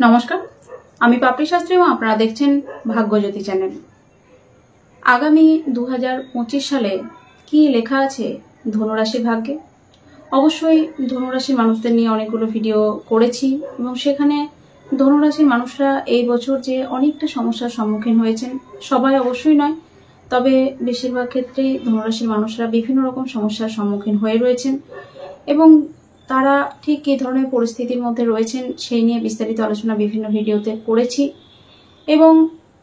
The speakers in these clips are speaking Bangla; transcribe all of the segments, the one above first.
নমস্কার, আমি পাপড়ি শাস্ত্রী এবং আপনারা দেখছেন ভাগ্যজ্যোতি চ্যানেল। আগামী 2025 সালে কি লেখা আছে ধনুরাশির ভাগ্যে? অবশ্যই ধনুরাশির মানুষদের নিয়ে অনেকগুলো ভিডিও করেছি এবং সেখানে ধনুরাশির মানুষরা এই বছর যে অনেকটা সমস্যার সম্মুখীন হয়েছেন, সবাই অবশ্যই নয়, তবে বেশিরভাগ ক্ষেত্রেই ধনুরাশির মানুষরা বিভিন্ন রকম সমস্যার সম্মুখীন হয়ে রয়েছেন এবং তারা ঠিক কী ধরনের পরিস্থিতির মধ্যে রয়েছেন সেই নিয়ে বিস্তারিত আলোচনা বিভিন্ন ভিডিওতে করেছি এবং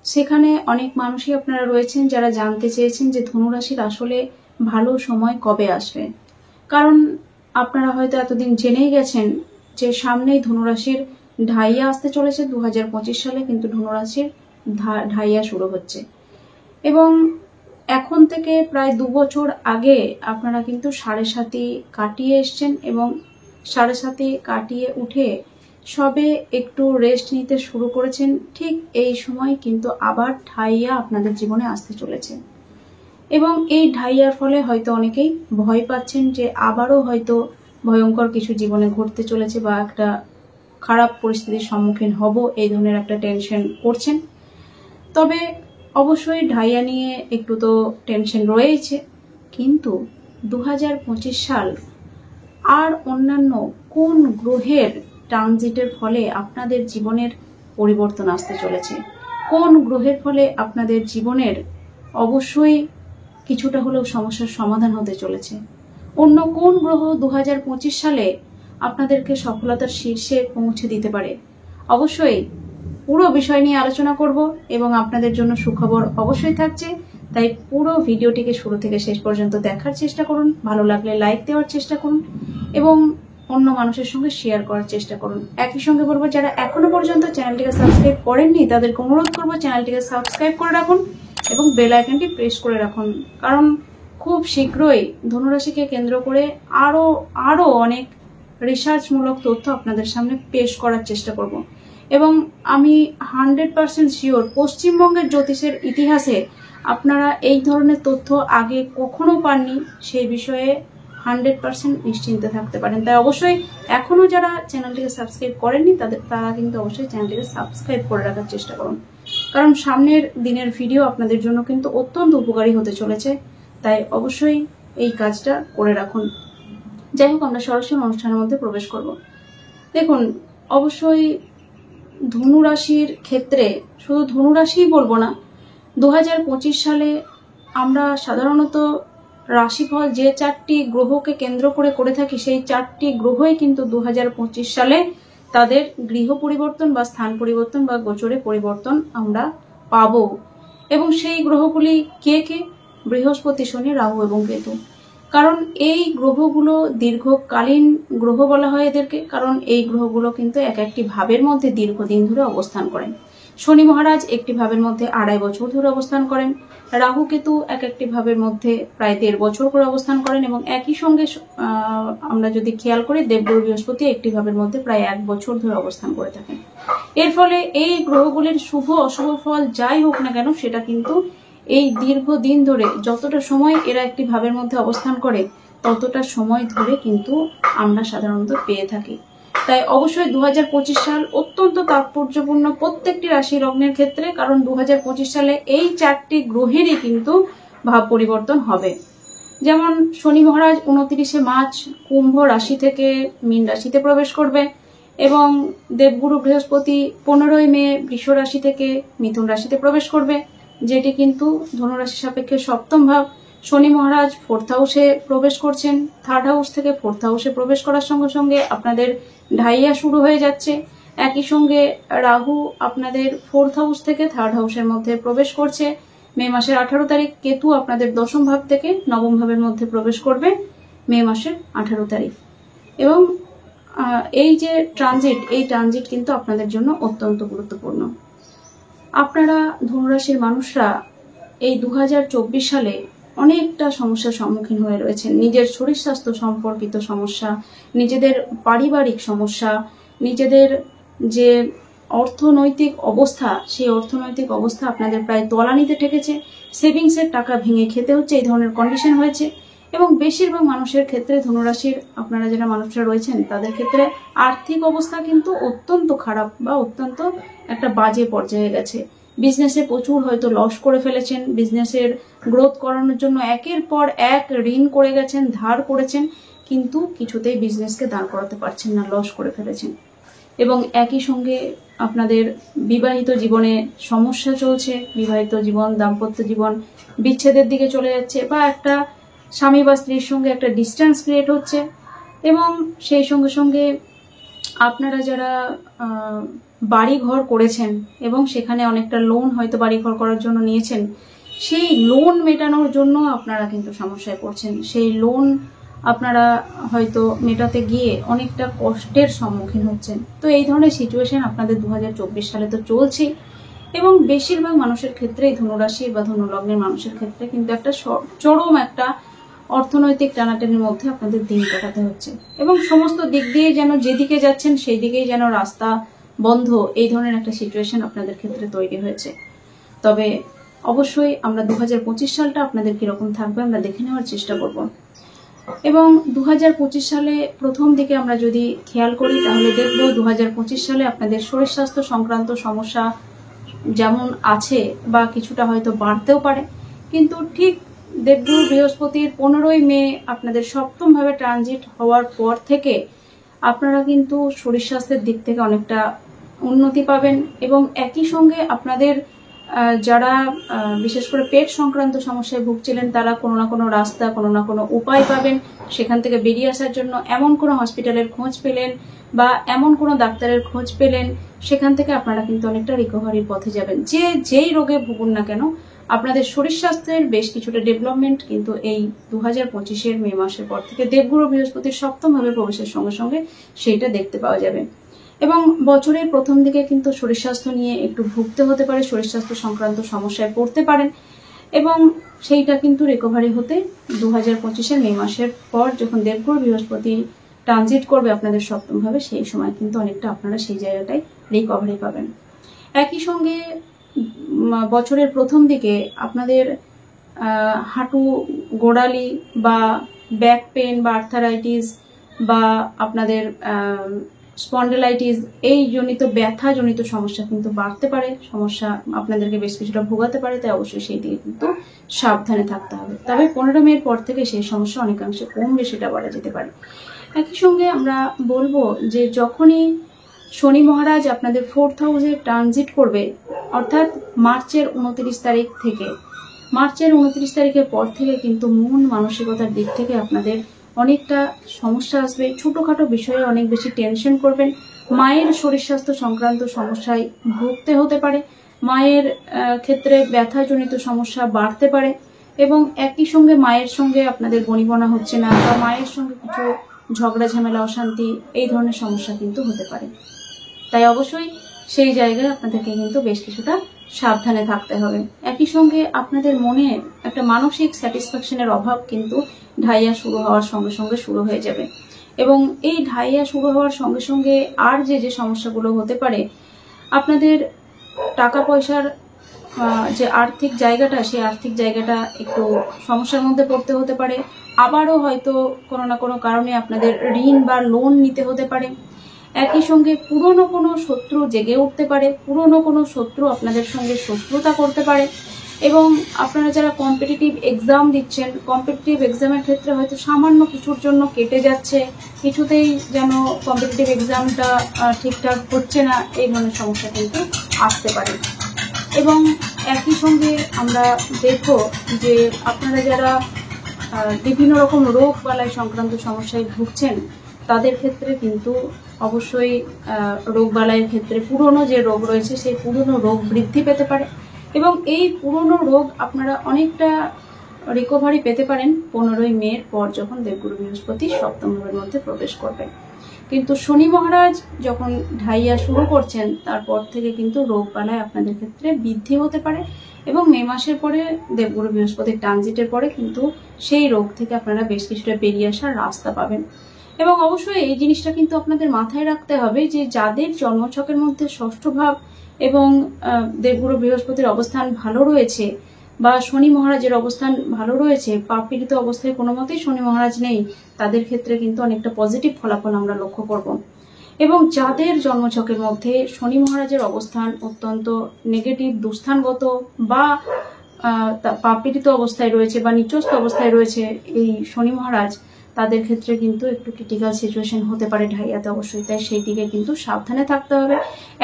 সেখানে অনেক মানুষই আপনারা রয়েছেন যারা জানতে চেয়েছেন যে ধনুরাশির আসলে ভালো সময় কবে আসবে। কারণ আপনারা হয়তো এতদিন জেনেই গেছেন যে সামনেই ধনুরাশির ঢাইয়া আসতে চলেছে 2025 সালে, কিন্তু ধনুরাশির ঢাইয়া শুরু হচ্ছে এবং এখন থেকে প্রায় 2 বছর আগে আপনারা কিন্তু 7.5 কাটিয়ে এসছেন এবং 7.5 কাটিয়ে উঠে সবে একটু রেস্ট নিতে শুরু করেছেন। ঠিক এই সময় কিন্তু আবার ঢাইয়া আপনাদের জীবনে আসতে চলেছে এবং এই ঢাইয়ার ফলে হয়তো অনেকেই ভয় পাচ্ছেন যে আবারও হয়তো ভয়ঙ্কর কিছু জীবনে ঘটতে চলেছে বা একটা খারাপ পরিস্থিতির সম্মুখীন হব, এই ধরনের একটা টেনশন করছেন। তবে অবশ্যই ঢাইয়া নিয়ে একটু তো টেনশন রয়েছে, কিন্তু 2025 সাল আর অন্যান্য কোন গ্রহের ট্রানজিটের ফলে আপনাদের জীবনের পরিবর্তন আসতে চলেছে, কোন গ্রহের ফলে আপনাদের জীবনের অবশ্যই কিছুটা হলেও সমস্যার সমাধান হতে চলেছে, অন্য কোন গ্রহ 2025 সালে আপনাদেরকে সফলতার শীর্ষে পৌঁছে দিতে পারে, অবশ্যই পুরো বিষয় নিয়ে আলোচনা করব এবং আপনাদের জন্য সুখবর অবশ্যই থাকছে। তাই পুরো ভিডিওটিকে শুরু থেকে শেষ পর্যন্ত দেখার চেষ্টা করুন, ভালো লাগলে লাইক দেওয়ার চেষ্টা করুন এবং অন্য মানুষের সঙ্গে শেয়ার করার চেষ্টা করুন। একই সঙ্গে বলবো, যারা এখনো পর্যন্ত চ্যানেলটিকে সাবস্ক্রাইব করেননি তাদেরকে অনুরোধ করবো চ্যানেলটিকে সাবস্ক্রাইব করে রাখুন এবং বেল আইকনটি প্রেস করে রাখুন, কারণ খুব শীঘ্রই ধনুরাশিকে কেন্দ্র করে আরো অনেক রিসার্চমূলক তথ্য আপনাদের সামনে পেশ করার চেষ্টা করব এবং আমি 100% শিওর পশ্চিমবঙ্গের জ্যোতিষের ইতিহাসে আপনারা এই ধরনের তথ্য আগে কখনো পাননি, সেই বিষয়ে 100% নিশ্চিন্তে থাকতে পারেন। তাই অবশ্যই এখনো যারা চ্যানেলটিকে সাবস্ক্রাইব করেননি তারা কিন্তু অবশ্যই চ্যানেলটিকে সাবস্ক্রাইব করে রাখার চেষ্টা করুন, কারণ সামনের দিনের ভিডিও আপনাদের জন্য কিন্তু অত্যন্ত উপকারী হতে চলেছে। তাই অবশ্যই এই কাজটা করে রাখুন। যাই হোক, আমরা সরাসরি অনুষ্ঠানের মধ্যে প্রবেশ করব। দেখুন, অবশ্যই ধনুরাশির ক্ষেত্রে শুধু ধনুরাশিই বলবো না, 2025 সালে আমরা সাধারণত রাশিফল যে 4টি গ্রহকে কেন্দ্র করে থাকি, সেই 4টি গ্রহই কিন্তু 2025 সালে তাদের গৃহ পরিবর্তন বা স্থান পরিবর্তন বা গোচরে পরিবর্তন আমরা পাবো এবং সেই গ্রহগুলি কে কে? বৃহস্পতি, শনি, রাহু এবং কেতু। কারণ এই গ্রহগুলো দীর্ঘকালীন গ্রহ বলা হয় এদেরকে, কারণ এই গ্রহগুলো কিন্তু এক একটি ভাবের মধ্যে দীর্ঘদিন ধরে অবস্থান করেন। শনি মহারাজ একটি ভাবের মধ্যে 2.5 বছর ধরে অবস্থান করেন, রাহু কেতু এক একটি ভাবের মধ্যে প্রায় 1.5 বছর করে অবস্থান করেন এবং একই সঙ্গে আমরা যদি খেয়াল করি দেবগুরু বৃহস্পতি একটি ভাবের মধ্যে প্রায় 1 বছর ধরে অবস্থান করে থাকেন। এর ফলে এই গ্রহগুলির শুভ অশুভ ফল যাই হোক না কেন, সেটা কিন্তু এই দীর্ঘদিন ধরে যতটা সময় এরা একটি ভাবের মধ্যে অবস্থান করে ততটা সময় ধরে কিন্তু আমরা সাধারণত পেয়ে থাকি। তাই অবশ্যই 2025 সাল অত্যন্ত তাৎপর্যপূর্ণ প্রত্যেকটি রাশি লগ্নের ক্ষেত্রে, কারণ 2025 সালে এই 4টি গ্রহেরই কিন্তু ভাব পরিবর্তন হবে। যেমন শনি মহারাজ 29 মার্চ কুম্ভ রাশি থেকে মীন রাশিতে প্রবেশ করবে এবং দেবগুরু বৃহস্পতি 15 মে বৃষ রাশি থেকে মিথুন রাশিতে প্রবেশ করবে, যেটি কিন্তু ধনুরাশি সাপেক্ষে 7ম ভাব। শনি মহারাজ 4th হাউসে প্রবেশ করছেন, 3rd হাউস থেকে 4th হাউসে প্রবেশ করার সঙ্গে সঙ্গে আপনাদের ঢাইয়া শুরু হয়ে যাচ্ছে। একই সঙ্গে রাহু আপনাদের 4th হাউস থেকে 3rd হাউসের মধ্যে প্রবেশ করছে মে মাসের 18 তারিখ। কেতু আপনাদের 10ম ভাব থেকে 9ম ভাবের মধ্যে প্রবেশ করবে মে মাসের 18 তারিখ এবং এই যে ট্রানজিট কিন্তু আপনাদের জন্য অত্যন্ত গুরুত্বপূর্ণ। আপনারা ধনুরাশির মানুষরা এই 2024 সালে অনেকটা সমস্যার সম্মুখীন হয়ে রয়েছেন। নিজের শরীর স্বাস্থ্য সম্পর্কিত সমস্যা, নিজেদের পারিবারিক সমস্যা, নিজেদের যে অর্থনৈতিক অবস্থা, সেই অর্থনৈতিক অবস্থা আপনাদের প্রায় তলানিতে ঠেকেছে। সেভিংসের টাকা ভেঙে খেতে হচ্ছে, এই ধরনের কন্ডিশন হয়েছে এবং বেশিরভাগ মানুষের ক্ষেত্রে ধনুরাশির আপনারা যারা মানুষরা রয়েছেন তাদের ক্ষেত্রে আর্থিক অবস্থা কিন্তু অত্যন্ত খারাপ বা অত্যন্ত একটা বাজে পর্যায়ে গেছে। বিজনেসে প্রচুর হয়তো লস করে ফেলেছেন, বিজনেসের গ্রোথ করানোর জন্য একের পর এক ঋণ করে গেছেন, ধার করেছেন, কিন্তু কিছুতেই বিজনেসকে দাঁড় করাতে পারছেন না, লস করে ফেলেছেন। এবং একই সঙ্গে আপনাদের বিবাহিত জীবনে সমস্যা চলছে, বিবাহিত জীবন, দাম্পত্য জীবন বিচ্ছেদের দিকে চলে যাচ্ছে, বা একটা স্বামী বা স্ত্রীর সঙ্গে একটা ডিস্টেন্স ক্রিয়েট হচ্ছে। এবং সেই সঙ্গে সঙ্গে আপনারা যারা বাড়ি ঘর করেছেন এবং সেখানে অনেকটা লোন হয়তো বাড়ি ঘর করার জন্য নিয়েছেন, সেই লোন মেটানোর জন্য আপনারা কিন্তু সমস্যায় পড়ছেন। সেই লোন আপনারা হয়তো মেটাতে গিয়ে অনেকটা কষ্টের সম্মুখীন হচ্ছেন। তো এই ধরনের সিচুয়েশন আপনাদের 2024 সালে তো চলছেই, এবং বেশিরভাগ মানুষের ক্ষেত্রেই ধনুরাশি বা ধনুলগ্নের মানুষের ক্ষেত্রে কিন্তু একটা চরম একটা অর্থনৈতিক টানাটানির মধ্যে আপনাদের দিন কাটাতে হচ্ছে, এবং সমস্ত দিক দিয়ে যেন যেদিকে যাচ্ছেন সেই দিকেই যেন রাস্তা বন্ধ, এই ধরনের একটা সিচুয়েশন আপনাদের ক্ষেত্রে তৈরি হয়েছে। তবে অবশ্যই আমরা 2025 সালটা আপনাদের কিরকম থাকবে আমরা দেখে নেওয়ার চেষ্টা করব। এবং 2025 সালে প্রথম দিকে আমরা যদি খেয়াল করি তাহলে দেখব 2025 সালে আপনাদের শরীর স্বাস্থ্য সংক্রান্ত সমস্যা যেমন আছে বা কিছুটা হয়তো বাড়তেও পারে, কিন্তু ঠিক দেবগুরু বৃহস্পতির 15ই মে আপনাদের সপ্তম ভাবে ট্রানজিট হওয়ার পর থেকে আপনারা কিন্তু শরীর স্বাস্থ্যের দিক থেকে অনেকটা উন্নতি পাবেন। এবং একই সঙ্গে আপনাদের যারা বিশেষ করে পেট সংক্রান্ত সমস্যায় ভুগছিলেন তারা কোনো না কোনো রাস্তা, কোনো না কোনো উপায় পাবেন সেখান থেকে বেরিয়ে আসার জন্য। এমন কোনো হসপিটালের খোঁজ পেলেন বা এমন কোনো ডাক্তারের খোঁজ পেলেন, সেখান থেকে আপনারা কিন্তু অনেকটা রিকভারির পথে যাবেন। যেই রোগে ভুগুন না কেন, আপনাদের শরীর স্বাস্থ্যের বেশ কিছুটা ডেভেলপমেন্ট কিন্তু এই 2025 মে মাসের পর থেকে দেবগুরু বৃহস্পতির সপ্তম ভাবে প্রবেশের সঙ্গে সঙ্গে সেইটা দেখতে পাওয়া যাবে। এবং বছরের প্রথম দিকে কিন্তু শরীর স্বাস্থ্য নিয়ে একটু ভুগতে হতে পারে, শরীর স্বাস্থ্য সংক্রান্ত সমস্যায় পড়তে পারেন, এবং সেইটা কিন্তু রিকভারি হতে 2025 মে মাসের পর যখন দেবগুরু বৃহস্পতি ট্রানজিট করবে আপনাদের সপ্তম ভাবে, সেই সময় কিন্তু অনেকটা আপনারা সেই জায়গাটায় রিকভারি পাবেন। একই সঙ্গে বছরের প্রথম দিকে আপনাদের হাঁটু গোড়ালি বা ব্যাক পেন বা আর্থারাইটিস বা আপনাদের স্পন্ডেলাইটিস এই জনিত ব্যথা জনিত সমস্যা কিন্তু বাড়তে পারে, সমস্যা আপনাদেরকে বেশ কিছুটা ভোগাতে পারে। তাই অবশ্যই সেই দিকে কিন্তু সাবধানে থাকতে হবে। তবে 15 মের পর থেকে সেই সমস্যা অনেকাংশে কমবে, সেটা বলা যেতে পারে। একই সঙ্গে আমরা বলবো যে যখনই শনি মহারাজ আপনাদের 4th হাউসে ট্রানজিট করবে, অর্থাৎ মার্চের 29 তারিখ থেকে, মার্চের 29 তারিখের পর থেকে কিন্তু মন মানসিকতার দিক থেকে আপনাদের অনেকটা সমস্যা আসবে। ছোটখাটো বিষয়ে অনেক বেশি টেনশন করবেন, মায়ের শরীর স্বাস্থ্য সংক্রান্ত সমস্যায় ভুগতে হতে পারে, মায়ের ক্ষেত্রে ব্যথাজনিত সমস্যা বাড়তে পারে, এবং একই সঙ্গে মায়ের সঙ্গে আপনাদের বনিবনা হচ্ছে না বা মায়ের সঙ্গে কিছু ঝগড়া ঝামেলা অশান্তি এই ধরনের সমস্যা কিন্তু হতে পারে। তাই অবশ্যই সেই জায়গায় আপনাদেরকে কিন্তু বেশ কিছুটা সাবধানে থাকতে হবে। একই সঙ্গে আপনাদের মনে একটা মানসিক স্যাটিসফ্যাকশনের অভাব কিন্তু ঢাইয়া শুরু হওয়ার সঙ্গে সঙ্গে শুরু হয়ে যাবে, এবং এই ঢাইয়া শুরু হওয়ার সঙ্গে সঙ্গে আর যে সমস্যাগুলো হতে পারে, আপনাদের টাকা পয়সার যে আর্থিক জায়গাটা, সেই আর্থিক জায়গাটা একটু সমস্যার মধ্যে পড়তে হতে পারে। আবারও হয়তো কোনো না কোনো কারণে আপনাদের ঋণ বা লোন নিতে হতে পারে। একই সঙ্গে পুরনো কোনো শত্রু জেগে উঠতে পারে, পুরনো কোনো শত্রু আপনাদের সঙ্গে শত্রুতা করতে পারে। এবং আপনারা যারা কম্পিটিটিভ এক্সাম দিচ্ছেন, কম্পিটিটিভ এক্সামের ক্ষেত্রে হয়তো সামান্য কিছুর জন্য কেটে যাচ্ছে, কিছুতেই যেন কম্পিটিটিভ এক্সামটা ঠিকঠাক হচ্ছে না, এই ধরনের সমস্যা কিন্তু আসতে পারে। এবং একই সঙ্গে আমরা দেখব যে আপনারা যারা বিভিন্ন রকম রোগ বালাই সংক্রান্ত সমস্যায় ভুগছেন, তাদের ক্ষেত্রে কিন্তু অবশ্যই রোগ বালাইয়ের ক্ষেত্রে পুরনো যে রোগ রয়েছে সেই পুরনো রোগ বৃদ্ধি পেতে পারে, এবং এই পুরনো রোগ আপনারা অনেকটা রিকভারি পেতে পারেন 15ই মের পর যখন দেবগুরু বৃহস্পতি সপ্তম ভাবের মধ্যে প্রবেশ করবেন। কিন্তু শনি মহারাজ যখন ঢাইয়া শুরু করছেন তারপর থেকে কিন্তু রোগ বালাই আপনাদের ক্ষেত্রে বৃদ্ধি হতে পারে, এবং মে মাসের পরে দেবগুরু বৃহস্পতির ট্রানজিটের পরে কিন্তু সেই রোগ থেকে আপনারা বেশ কিছুটা বেরিয়ে আসার রাস্তা পাবেন। এবং অবশ্যই এই জিনিসটা কিন্তু আপনাদের মাথায় রাখতে হবে যে যাদের জন্মছকের মধ্যে ষষ্ঠ ভাব এবং দেবগুরু বৃহস্পতির অবস্থান ভালো রয়েছে, বা শনি মহারাজের অবস্থান ভালো রয়েছে, পাপপীড়িত অবস্থায় কোনো মতেই শনি মহারাজ নেই, তাদের ক্ষেত্রে কিন্তু অনেকটা পজিটিভ ফলাফল আমরা লক্ষ্য করব। এবং যাদের জন্মছকের মধ্যে শনি মহারাজের অবস্থান অত্যন্ত নেগেটিভ, দুস্থানগত বা পাপপীড়িত অবস্থায় রয়েছে বা নিচস্থ অবস্থায় রয়েছে এই শনি মহারাজ, তাদের ক্ষেত্রে কিন্তু একটু ক্রিটিক্যাল সিচুয়েশন হতে পারে ঢাইয়াতে অবশ্যই। তাই সেই দিকে কিন্তু সাবধানে থাকতে হবে।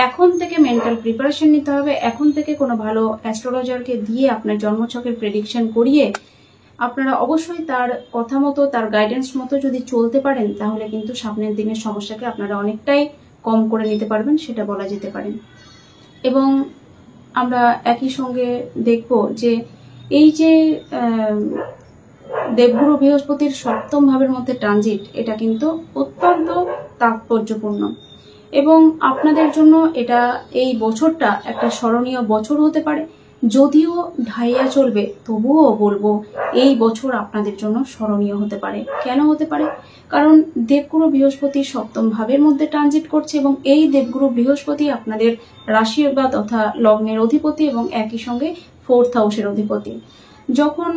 এখন থেকে মেন্টাল প্রিপারেশন নিতে হবে। এখন থেকে কোনো ভালো অ্যাস্ট্রোলজারকে দিয়ে আপনার জন্মছকের প্রেডিকশন করিয়ে আপনারা অবশ্যই তার কথা মতো, তার গাইডেন্স মতো যদি চলতে পারেন, তাহলে কিন্তু সামনের দিনের সমস্যাকে আপনারা অনেকটাই কম করে নিতে পারবেন, সেটা বলা যেতে পারে। এবং আমরা একই সঙ্গে দেখব যে এই যে দেবগুরু বৃহস্পতির সপ্তম ভাবের মধ্যে ট্রানজিট, এটা কিন্তু অত্যন্ত তাৎপর্যপূর্ণ এবং আপনাদের জন্য এটা এই বছরটা একটা স্মরণীয় বছর হতে পারে। যদিও ঢাইয়া চলবে, তবুও বলবো এই বছর আপনাদের জন্য স্মরণীয় হতে পারে। কেন হতে পারে? কারণ দেবগুরু বৃহস্পতি সপ্তম ভাবের মধ্যে ট্রানজিট করছে এবং এই দেবগুরু বৃহস্পতি আপনাদের রাশির বা তথা লগ্নের অধিপতি এবং একই সঙ্গে 4th হাউসের অধিপতি। যখন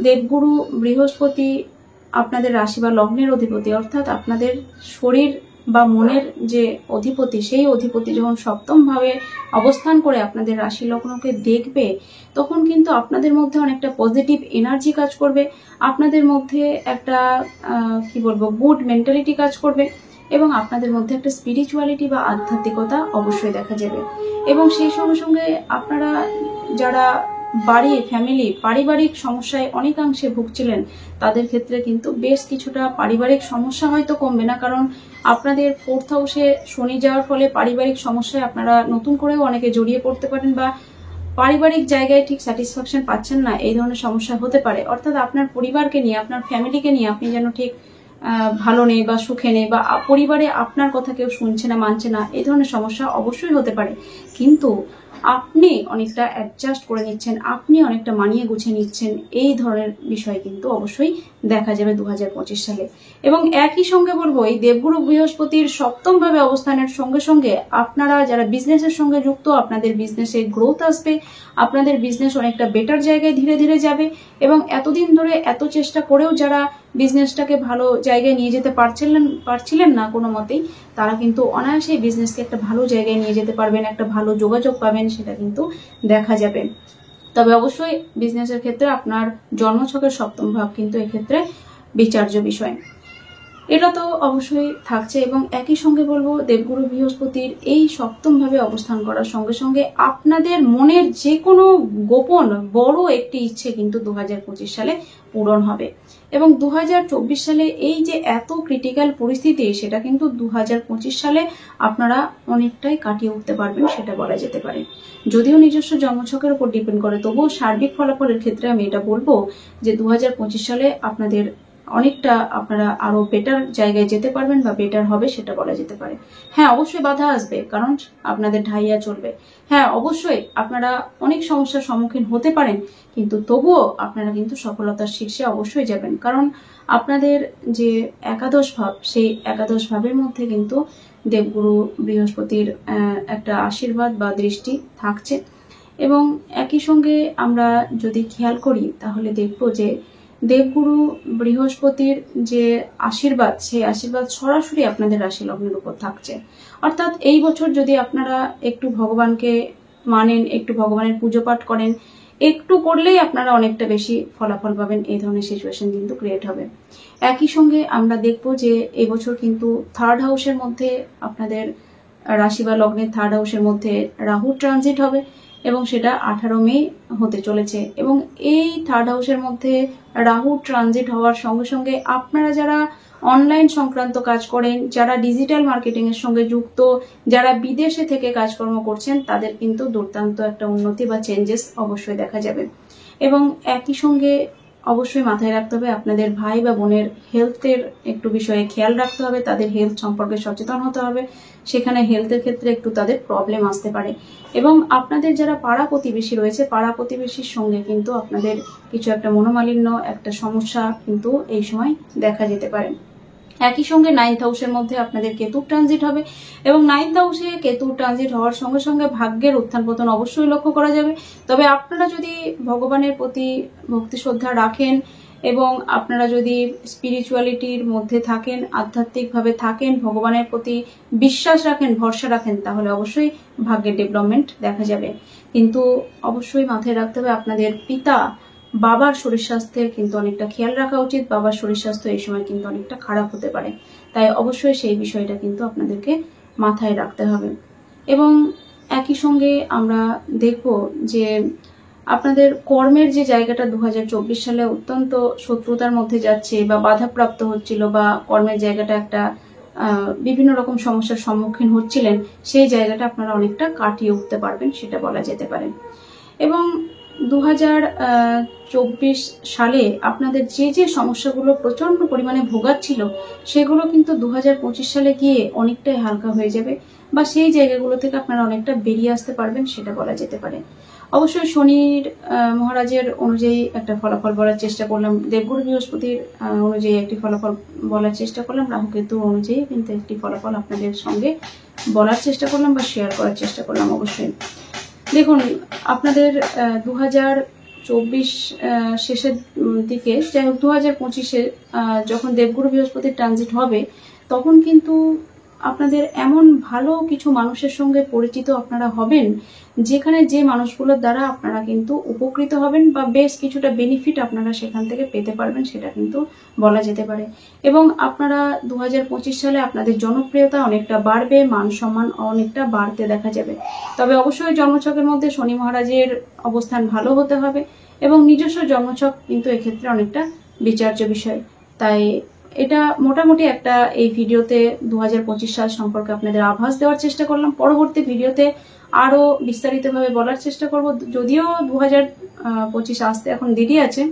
দেবগুরু বৃহস্পতি আপনাদের রাশি বা লগ্নের অধিপতি, অর্থাৎ আপনাদের শরীর বা মনের যে অধিপতি, সেই অধিপতি যখন সপ্তম ভাবে অবস্থান করে আপনাদের রাশি লগ্নকে দেখবে, তখন কিন্তু আপনাদের মধ্যে অনেকটা পজিটিভ এনার্জি কাজ করবে, আপনাদের মধ্যে একটা কি বলবো গুড মেন্টালিটি কাজ করবে এবং আপনাদের মধ্যে একটা স্পিরিচুয়ালিটি বা আধ্যাত্মিকতা অবশ্যই দেখা যাবে। এবং সেই সঙ্গে সঙ্গে আপনারা যারা বাড়ি, ফ্যামিলি, পারিবারিক সমস্যায় অনেকাংশে ভুগছিলেন, তাদের ক্ষেত্রে কিন্তু বেশ কিছুটা পারিবারিক সমস্যা হয়তো কমবে না, কারণ আপনাদের 4th হাউসে শনি যাওয়ার ফলে পারিবারিক সমস্যায় আপনারা নতুন করেও অনেকে জড়িয়ে পড়তে পারেন বা পারিবারিক জায়গায় ঠিক স্যাটিসফ্যাকশন পাচ্ছেন না, এই ধরনের সমস্যা হতে পারে। অর্থাৎ আপনার পরিবারকে নিয়ে, আপনার ফ্যামিলিকে নিয়ে আপনি যেন ঠিক ভালো নেই বা সুখে নেই বা পরিবারে আপনার কথা কেউ শুনছে না, মানছে না, এই ধরনের সমস্যা অবশ্যই হতে পারে। কিন্তু আপনি অনেকটা অ্যাডজাস্ট করে নিচ্ছেন, আপনি অনেকটা মানিয়ে গুছিয়ে নিচ্ছেন, এই ধরনের বিষয় কিন্তু অবশ্যই দেখা যাবে 2025 সালে। এবং একই সঙ্গে বলবো এই দেবগুরু বৃহস্পতির সপ্তম ভাবে অবস্থানের সঙ্গে সঙ্গে আপনারা যারা বিজনেসের সঙ্গে যুক্ত, আপনাদের বিজনেসে গ্রোথ আসবে, আপনাদের বিজনেস অনেকটা বেটার জায়গায় ধীরে ধীরে যাবে। এবং এতদিন ধরে এত চেষ্টা করেও যারা বিজনেসটাকে ভালো জায়গায় নিয়ে যেতে পারছিলেন না কোনো মতেই, তারা কিন্তু অনায়াসে বিজনেসকে একটা ভালো জায়গায় নিয়ে যেতে পারবেন, একটা ভালো যোগাযোগ পাবেন, সেটা কিন্তু দেখা যাবে। তবে অবশ্যই বিজনেসের ক্ষেত্রে আপনার জন্মছকের সপ্তম ভাব কিন্তু এক্ষেত্রে বিচার্য বিষয়, এটা তো অবশ্যই থাকছে। এবং একই সঙ্গে বলবো দেবগুরু বৃহস্পতির এই সপ্তম ভাবে অবস্থান করার সঙ্গে সঙ্গে আপনাদের মনের যে কোনো গোপন বড় একটি ইচ্ছে কিন্তু 2025 সালে পূরণ হবে। এবং 2024 সালে এই যে এত ক্রিটিক্যাল পরিস্থিতি, সেটা কিন্তু 2025 সালে আপনারা অনেকটাই কাটিয়ে উঠতে পারবেন, সেটা বলা যেতে পারে। যদিও নিজস্ব জন্মছকের উপর ডিপেন্ড করে, তবুও সার্বিক ফলাফলের ক্ষেত্রে আমি এটা বলবো যে 2025 সালে আপনাদের অনেকটা আপনারা আরো বেটার জায়গায় যেতে পারবেন বা বেটার হবে, সেটা বলা যেতে পারে। হ্যাঁ, অবশ্যই বাধা আসবে, কারণ আপনাদের ঢাইয়া চলবে। হ্যাঁ, অবশ্যই আপনারা অনেক সমস্যার সম্মুখীন হতে পারেন, কিন্তু তবুও আপনারা কিন্তু সফলতার শীর্ষে অবশ্যই যাবেন, কারণ আপনাদের যে একাদশ ভাব, সেই একাদশ ভাবের মধ্যে কিন্তু দেবগুরু বৃহস্পতির একটা আশীর্বাদ বা দৃষ্টি থাকছে। এবং একই সঙ্গে আমরা যদি খেয়াল করি, তাহলে দেখব যে দেবগুরু বৃহস্পতির যে আশীর্বাদ, সেই আশীর্বাদ সরাসরি আপনাদের রাশি লগ্নের উপর থাকছে। অর্থাৎ এই বছর যদি আপনারা একটু ভগবানকে মানেন, একটু ভগবানের পুজো পাঠ করেন, একটু করলেই আপনারা অনেকটা বেশি ফলাফল পাবেন, এই ধরনের সিচুয়েশন কিন্তু ক্রিয়েট হবে। একই সঙ্গে আমরা দেখব যে এবছর কিন্তু 3rd হাউসের মধ্যে আপনাদের রাশি বা লগ্নের 3rd হাউসের মধ্যে রাহু ট্রানজিট হবে এবং সেটা 18 মে হতে চলেছে। এবং এই 3rd হাউসের মধ্যে রাহু ট্রানজিট হওয়ার সঙ্গে সঙ্গে আপনারা যারা অনলাইন সংক্রান্ত কাজ করেন, যারা ডিজিটাল মার্কেটিং এর সঙ্গে যুক্ত, যারা বিদেশে থেকে কাজকর্ম করছেন, তাদের কিন্তু দুর্দান্ত একটা উন্নতি বা চেঞ্জেস অবশ্যই দেখা যাবে। এবং একই সঙ্গে অবশ্যই মাথায় রাখতে হবে আপনাদের ভাই বা বোনের হেলথের একটু বিষয়ে খেয়াল রাখতে হবে, তাদের হেলথ সম্পর্কে সচেতন হতে হবে, সেখানে হেলথের ক্ষেত্রে একটু তাদের প্রবলেম আসতে পারে। এবং আপনাদের যারা পাড়া প্রতিবেশী রয়েছে, পাড়া প্রতিবেশীর সঙ্গে কিন্তু আপনাদের কিছু একটা মনোমালিন্য, একটা সমস্যা কিন্তু এই সময় দেখা যেতে পারে। একই সঙ্গে 9th হাউসের মধ্যে আপনাদের কেতুর ট্রানজিট হবে এবং 9th হাউসে কেতুর ট্রানজিট হওয়ার সঙ্গে সঙ্গে ভাগ্যের উত্থান পতন অবশ্যই লক্ষ্য করা যাবে। তবে আপনারা যদি ভগবানের প্রতি ভক্তি শ্রদ্ধা রাখেন এবং আপনারা যদি স্পিরিচুয়ালিটির মধ্যে থাকেন, আধ্যাত্মিকভাবে থাকেন, ভগবানের প্রতি বিশ্বাস রাখেন, ভরসা রাখেন, তাহলে অবশ্যই ভাগ্যের ডেভেলপমেন্ট দেখা যাবে। কিন্তু অবশ্যই মাথায় রাখতে হবে আপনাদের পিতা বাবার শরীর স্বাস্থ্যের কিন্তু অনেকটা খেয়াল রাখা উচিত। বাবার শরীর স্বাস্থ্য এই সময় কিন্তু অনেকটা খারাপ হতে পারে, তাই অবশ্যই সেই বিষয়টা কিন্তু আপনাদেরকে মাথায় রাখতে হবে। এবং একই সঙ্গে আমরা দেখব যে আপনাদের কর্মের যে জায়গাটা 2024 সালে অত্যন্ত শত্রুতার মধ্যে যাচ্ছে বা বাধাপ্রাপ্ত হচ্ছিল বা কর্মের জায়গাটা একটা বিভিন্ন রকম সমস্যার সম্মুখীন হচ্ছিলেন, সেই জায়গাটা আপনারা অনেকটা কাটিয়ে উঠতে পারবেন, সেটা বলা যেতে পারে। এবং 2024 সালে আপনাদের যে যে সমস্যাগুলো প্রচন্ড পরিমাণে ভোগাচ্ছিল সেগুলো কিন্তু 2025 সালে গিয়ে অনেকটাই হালকা হয়ে যাবে বা সেই জায়গাগুলো থেকে আপনারা অনেকটা বেরিয়ে আসতে পারবেন, সেটা বলা যেতে পারে। অবশ্যই শনির মহারাজের অনুযায়ী একটা ফলাফল বলার চেষ্টা করলাম, দেবগুরু বৃহস্পতির অনুযায়ী একটি ফলাফল বলার চেষ্টা করলাম, রাহু কেতু অনুযায়ী কিন্তু একটি ফলাফল আপনাদের সঙ্গে বলার চেষ্টা করলাম বা শেয়ার করার চেষ্টা করলাম। অবশ্যই দেখুন, আপনাদের 2024 শেষের দিকে, যাই হোক 2025-এ যখন দেবগুরু বৃহস্পতির ট্রানজিট হবে তখন কিন্তু আপনাদের এমন ভালো কিছু মানুষের সঙ্গে পরিচিত আপনারা হবেন যেখানে যে মানুষগুলোর দ্বারা আপনারা কিন্তু উপকৃত হবেন বা বেশ কিছুটা বেনিফিট আপনারা সেখান থেকে পেতে পারবেন, সেটা কিন্তু বলা যেতে পারে। এবং আপনারা 2025 সালে আপনাদের জনপ্রিয়তা অনেকটা বাড়বে, মান সম্মান অনেকটা বাড়তে দেখা যাবে। তবে অবশ্যই জন্মছকের মধ্যে শনি মহারাজের অবস্থান ভালো হতে হবে এবং নিজস্ব জন্মছক কিন্তু এক্ষেত্রে অনেকটা বিচার্য বিষয়। তাই এটা মোটামুটি একটা এই ভিডিওতে 2025 সাল সম্পর্কে আপনাদের আভাস দেওয়ার চেষ্টা করলাম। পরবর্তী ভিডিওতে আরো বিস্তারিতভাবে বলার চেষ্টা করব। যদিও 2025 আসতে এখন দেরি আছে,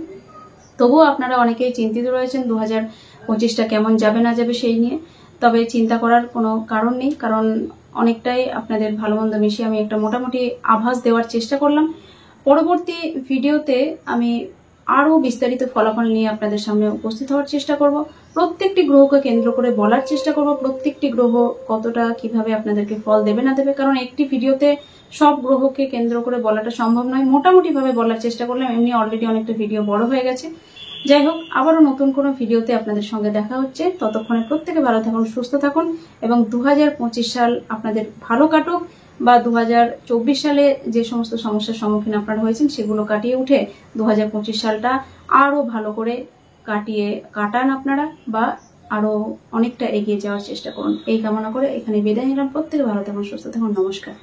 তবুও আপনারা অনেকেই চিন্তিত রয়েছেন 2025টা কেমন যাবে না যাবে সেই নিয়ে। তবে চিন্তা করার কোনো কারণ নেই, কারণ অনেকটাই আপনাদের ভালো মন্দ মিশিয়ে আমি একটা মোটামুটি আভাস দেওয়ার চেষ্টা করলাম। পরবর্তী ভিডিওতে আমি আরো বিস্তারিত ফলাফল নিয়ে আপনাদের সামনে উপস্থিত হওয়ার চেষ্টা করব। প্রত্যেকটি গ্রহকে কেন্দ্র করে বলার চেষ্টা করব প্রত্যেকটি গ্রহ কতটা কিভাবে আপনাদেরকে ফল দেবে না দেবে, কারণ একটি ভিডিওতে সব গ্রহকে কেন্দ্র করে বলাটা সম্ভব নয়। মোটামুটি ভাবে বলার চেষ্টা করলাম, এমনি অলরেডি অনেকটা ভিডিও বড় হয়ে গেছে। যাই হোক, আবারও নতুন কোনো ভিডিওতে আপনাদের সঙ্গে দেখা হচ্ছে। ততক্ষণে প্রত্যেকে ভালো থাকুন, সুস্থ থাকুন এবং 2025 সাল আপনাদের ভালো কাটুক বা 2024 সালে যে সমস্ত সমস্যার সম্মুখীন আপনারা হয়েছেন সেগুলো কাটিয়ে উঠে 2025 সালটা আরো ভালো করে কাটান আপনারা বা আরো অনেকটা এগিয়ে যাওয়ার চেষ্টা করুন। এই কামনা করে এখানে বিদায় নিলাম। প্রত্যেকে ভালো থাকুন, সুস্থ থাকুন। নমস্কার।